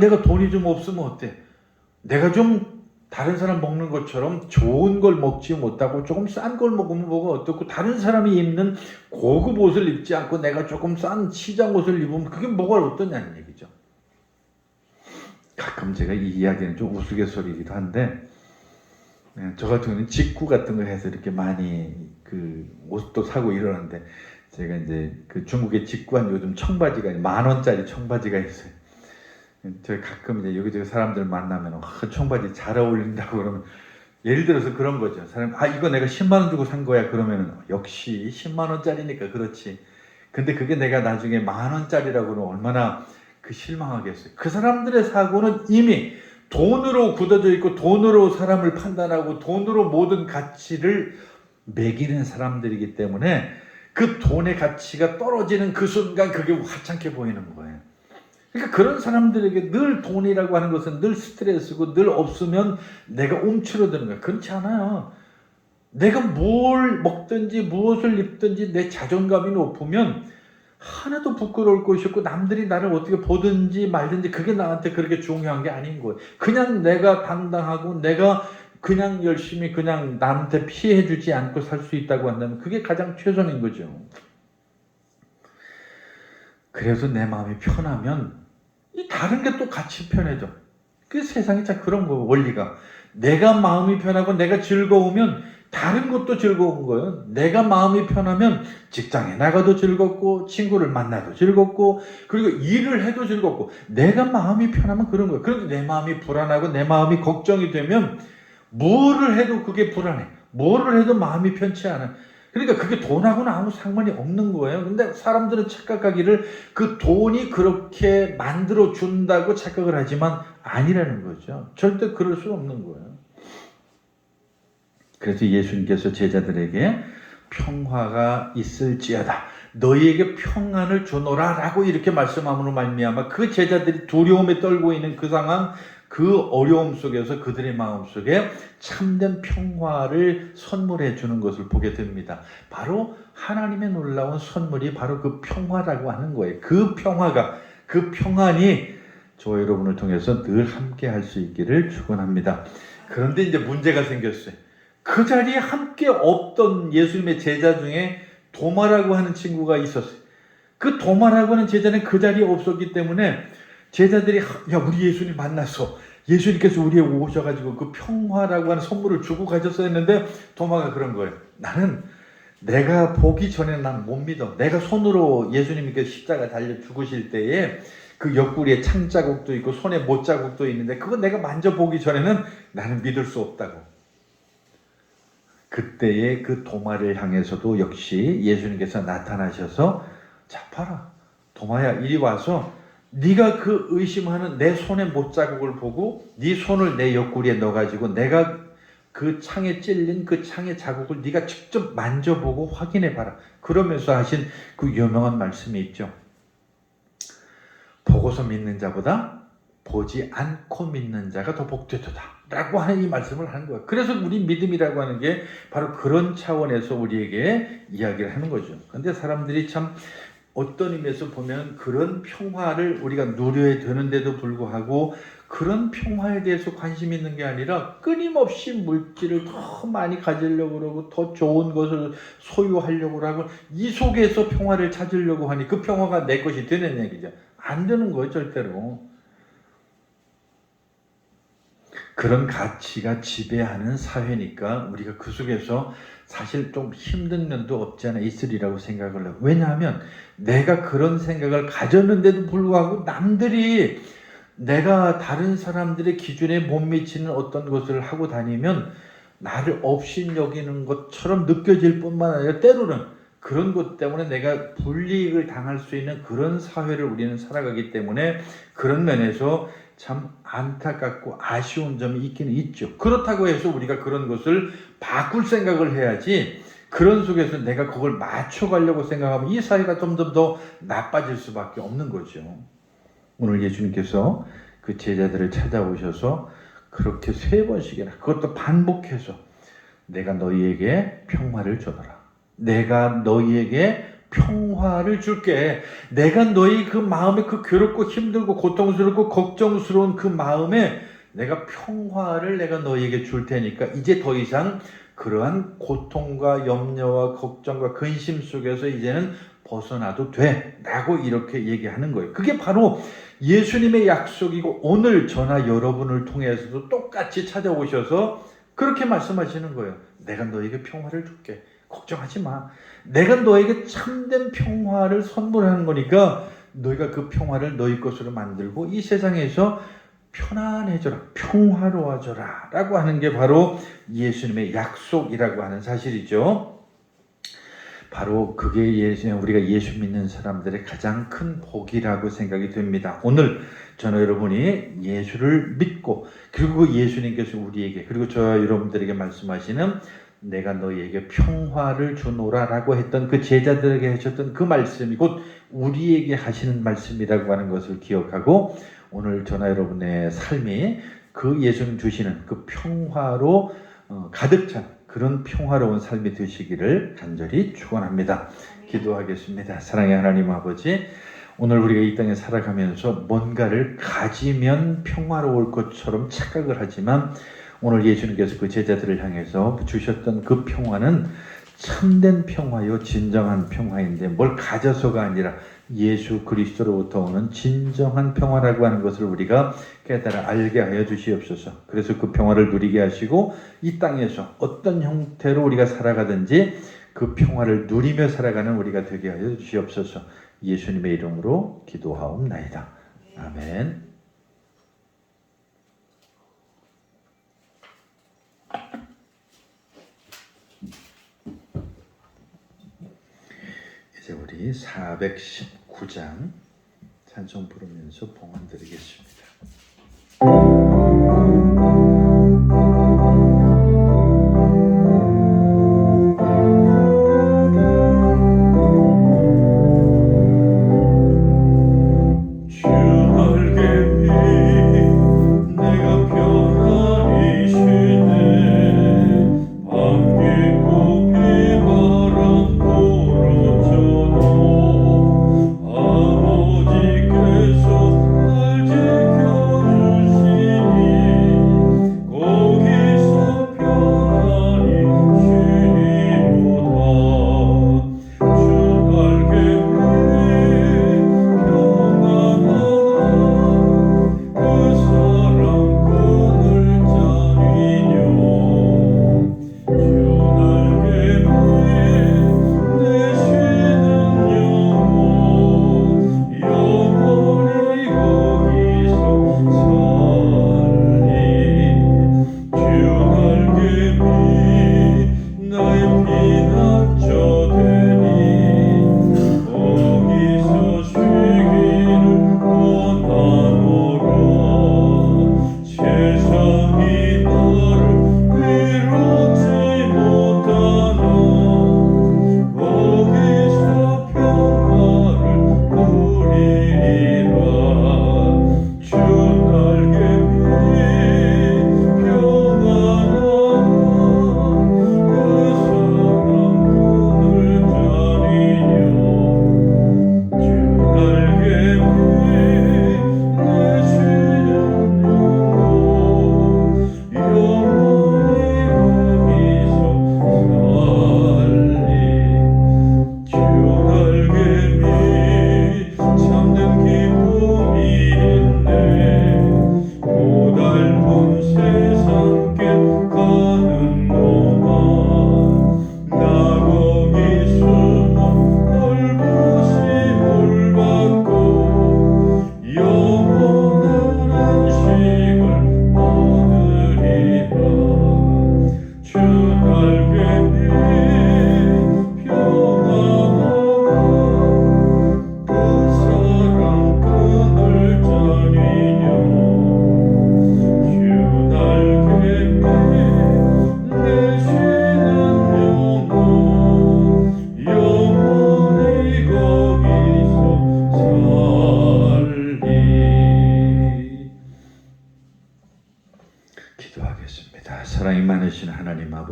내가 돈이 좀 없으면 어때? 내가 좀 다른 사람 먹는 것처럼 좋은 걸 먹지 못하고 조금 싼 걸 먹으면 뭐가 어떻고, 다른 사람이 입는 고급 옷을 입지 않고 내가 조금 싼 시장 옷을 입으면 그게 뭐가 어떠냐는 얘기죠. 가끔 제가 이 이야기는 좀 우스갯소리이기도 한데, 저 같은 경우는 직구 같은 거 해서 이렇게 많이 그 옷도 사고 이러는데, 제가 이제 그 중국에 직구한 요즘 청바지가 10,000원짜리 청바지가 있어요. 제가 가끔 이제 여기저기 사람들 만나면 청바지 잘 어울린다고 그러면, 예를 들어서 그런 거죠. 사람 이거 내가 10만 원 주고 산 거야 그러면은 역시 10만 원짜리니까 그렇지. 근데 그게 내가 나중에 10,000원짜리라고 그러면 얼마나 그 실망하겠어요. 그 사람들의 사고는 이미 돈으로 굳어져 있고 돈으로 사람을 판단하고 돈으로 모든 가치를 매기는 사람들이기 때문에 그 돈의 가치가 떨어지는 그 순간 그게 화창해 보이는 거예요. 그러니까 그런 사람들에게 늘 돈이라고 하는 것은 늘 스트레스고 늘 없으면 내가 움츠러드는 거야. 그렇지 않아요. 내가 뭘 먹든지 무엇을 입든지 내 자존감이 높으면 하나도 부끄러울 것이 없고, 남들이 나를 어떻게 보든지 말든지 그게 나한테 그렇게 중요한 게 아닌 거예요. 그냥 내가 당당하고 내가 그냥 열심히 그냥 남한테 피해 주지 않고 살 수 있다고 한다면 그게 가장 최선인 거죠. 그래서 내 마음이 편하면 이 다른 게 또 같이 편해져. 그 세상이 참 그런 거예요. 원리가. 내가 마음이 편하고 내가 즐거우면 다른 것도 즐거운 거예요. 내가 마음이 편하면 직장에 나가도 즐겁고 친구를 만나도 즐겁고 그리고 일을 해도 즐겁고, 내가 마음이 편하면 그런 거예요. 그런데 내 마음이 불안하고 내 마음이 걱정이 되면 뭐를 해도 그게 불안해. 뭐를 해도 마음이 편치 않아. 그러니까 그게 돈하고는 아무 상관이 없는 거예요. 근데 사람들은 착각하기를 그 돈이 그렇게 만들어 준다고 착각을 하지만 아니라는 거죠. 절대 그럴 수 없는 거예요. 그래서 예수님께서 제자들에게 평화가 있을지어다, 너희에게 평안을 주노라 라고 이렇게 말씀함으로 말미암아 그 제자들이 두려움에 떨고 있는 그 상황, 그 어려움 속에서 그들의 마음속에 참된 평화를 선물해 주는 것을 보게 됩니다. 바로 하나님의 놀라운 선물이 바로 그 평화라고 하는 거예요. 그 평화가 그 평안이 저와 여러분을 통해서 늘 함께 할 수 있기를 축원합니다. 그런데 이제 문제가 생겼어요. 그 자리에 함께 없던 예수님의 제자 중에 도마라고 하는 친구가 있었어요. 그 도마라고 하는 제자는 그 자리에 없었기 때문에 제자들이 야 우리 예수님 만났어. 예수님께서 우리에 오셔가지고 그 평화라고 하는 선물을 주고 가셨어야 했는데 도마가 그런 거예요. 나는 내가 보기 전에 난 못 믿어. 내가 손으로 예수님께 십자가 달려 죽으실 때에 그 옆구리에 창자국도 있고 손에 못자국도 있는데 그거 내가 만져보기 전에는 나는 믿을 수 없다고. 그때의 그 도마를 향해서도 역시 예수님께서 나타나셔서 자 봐라 도마야 이리 와서 네가 그 의심하는 내 손의 못자국을 보고 네 손을 내 옆구리에 넣어가지고 내가 그 창에 찔린 그 창의 자국을 네가 직접 만져보고 확인해봐라. 그러면서 하신 그 유명한 말씀이 있죠. 보고서 믿는 자보다 보지 않고 믿는 자가 더 복되도다 라고 하는 이 말씀을 하는 거예요. 그래서 우리 믿음이라고 하는 게 바로 그런 차원에서 우리에게 이야기를 하는 거죠. 그런데 사람들이 참 어떤 의미에서 보면 그런 평화를 우리가 누려야 되는데도 불구하고 그런 평화에 대해서 관심이 있는 게 아니라 끊임없이 물질을 더 많이 가지려고 그러고 더 좋은 것을 소유하려고 하고 이 속에서 평화를 찾으려고 하니 그 평화가 내 것이 되는 얘기죠. 안 되는 거예요 절대로. 그런 가치가 지배하는 사회니까 우리가 그 속에서 사실 좀 힘든 면도 없지 않아 있으리라고 생각을 해요. 왜냐하면 내가 그런 생각을 가졌는데도 불구하고 남들이 내가 다른 사람들의 기준에 못 미치는 어떤 것을 하고 다니면 나를 업신 여기는 것처럼 느껴질 뿐만 아니라 때로는 그런 것 때문에 내가 불이익을 당할 수 있는 그런 사회를 우리는 살아가기 때문에 그런 면에서 참 안타깝고 아쉬운 점이 있기는 있죠. 그렇다고 해서 우리가 그런 것을 바꿀 생각을 해야지 그런 속에서 내가 그걸 맞춰가려고 생각하면 이 사회가 점점 더 나빠질 수밖에 없는 거죠. 오늘 예수님께서 그 제자들을 찾아오셔서 그렇게 3번씩이나 그것도 반복해서 내가 너희에게 평화를 주노라. 내가 너희에게 평화를 줄게. 내가 너희 그 마음에 그 괴롭고 힘들고 고통스럽고 걱정스러운 그 마음에 내가 평화를 내가 너희에게 줄 테니까 이제 더 이상 그러한 고통과 염려와 걱정과 근심 속에서 이제는 벗어나도 돼 라고 이렇게 얘기하는 거예요. 그게 바로 예수님의 약속이고 오늘 저나 여러분을 통해서도 똑같이 찾아오셔서 그렇게 말씀하시는 거예요. 내가 너에게 평화를 줄게. 걱정하지 마. 내가 너에게 참된 평화를 선물하는 거니까 너희가 그 평화를 너희 것으로 만들고 이 세상에서 편안해져라, 평화로워져라 라고 하는 게 바로 예수님의 약속이라고 하는 사실이죠. 바로 그게 우리가 예수 믿는 사람들의 가장 큰 복이라고 생각이 됩니다. 오늘 저는 여러분이 예수를 믿고 그리고 예수님께서 우리에게 그리고 저와 여러분들에게 말씀하시는 내가 너희에게 평화를 주노라 라고 했던 그 제자들에게 하셨던 그 말씀이 곧 우리에게 하시는 말씀이라고 하는 것을 기억하고 오늘 저나 여러분의 삶이 그 예수님 주시는 그 평화로 가득 찬 그런 평화로운 삶이 되시기를 간절히 축원합니다. 기도하겠습니다. 사랑의 하나님 아버지, 오늘 우리가 이 땅에 살아가면서 뭔가를 가지면 평화로울 것처럼 착각을 하지만 오늘 예수님께서 그 제자들을 향해서 주셨던 그 평화는 참된 평화요 진정한 평화인데 뭘 가져서가 아니라 예수 그리스도로부터 오는 진정한 평화라고 하는 것을 우리가 깨달아 알게 하여 주시옵소서. 그래서 그 평화를 누리게 하시고 이 땅에서 어떤 형태로 우리가 살아가든지 그 평화를 누리며 살아가는 우리가 되게 하여 주시옵소서. 예수님의 이름으로 기도하옵나이다. 아멘. 이제 우리 419장 찬송 부르면서 봉헌 드리겠습니다. 아버지께서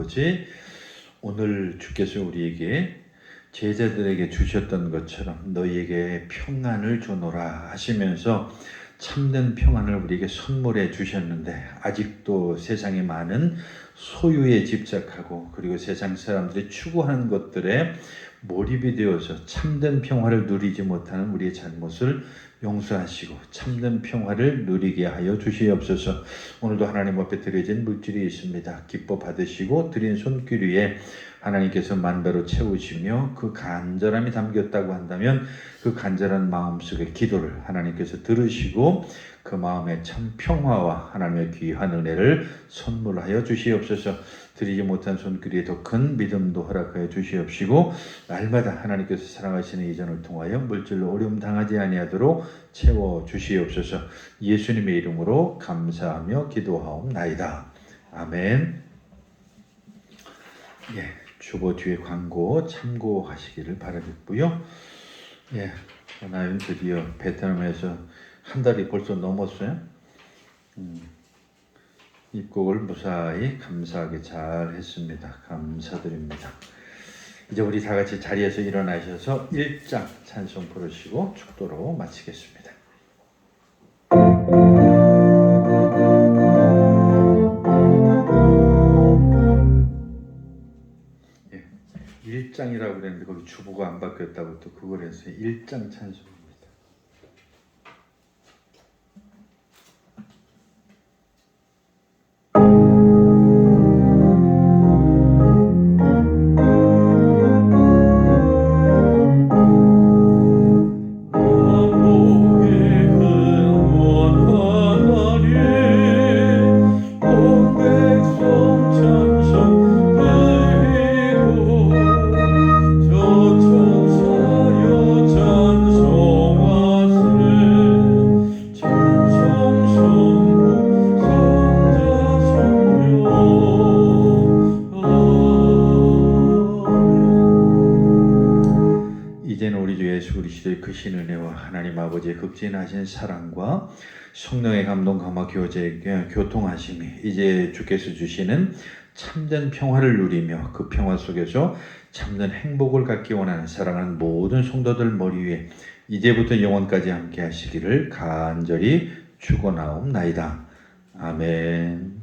아버지, 오늘 주께서 우리에게 제자들에게 주셨던 것처럼 너희에게 평안을 주노라 하시면서 참된 평안을 우리에게 선물해 주셨는데, 아직도 세상에 많은 소유에 집착하고 그리고 세상 사람들이 추구하는 것들에 몰입이 되어서 참된 평화를 누리지 못하는 우리의 잘못을 용서하시고 참된 평화를 누리게 하여 주시옵소서. 오늘도 하나님 앞에 드려진 물질이 있습니다. 기뻐 받으시고 드린 손길 위에 하나님께서 만배로 채우시며 그 간절함이 담겼다고 한다면 그 간절한 마음속의 기도를 하나님께서 들으시고 그 마음에 참 평화와 하나님의 귀한 은혜를 선물하여 주시옵소서. 드리지 못한 손길에 더 큰 믿음도 허락하여 주시옵시고 날마다 하나님께서 사랑하시는 이전을 통하여 물질로 어려움 당하지 아니하도록 채워 주시옵소서. 예수님의 이름으로 감사하며 기도하옵나이다. 아멘. 예, 주보 뒤에 광고 참고하시기를 바라겠고요. 예, 나는 드디어 베트남에서 한 달이 벌써 넘었어요. 입국을 무사히 감사하게 잘 했습니다. 감사드립니다. 이제 우리 다 같이 자리에서 일어나셔서 1장 찬송 부르시고 축도로 마치겠습니다. 1장이라고 그랬는데 거기 주보가 안 바뀌었다고 또 그걸 했어요. 1장 찬송입니다. 크신 은혜와 하나님 아버지의 극진하신 사랑과 성령의 감동 감화 교통하심이 이제 주께서 주시는 참된 평화를 누리며 그 평화 속에서 참된 행복을 갖기 원하는 사랑하는 모든 성도들 머리 위에 이제부터 영원까지 함께 하시기를 간절히 축원하옵나이다. 아멘.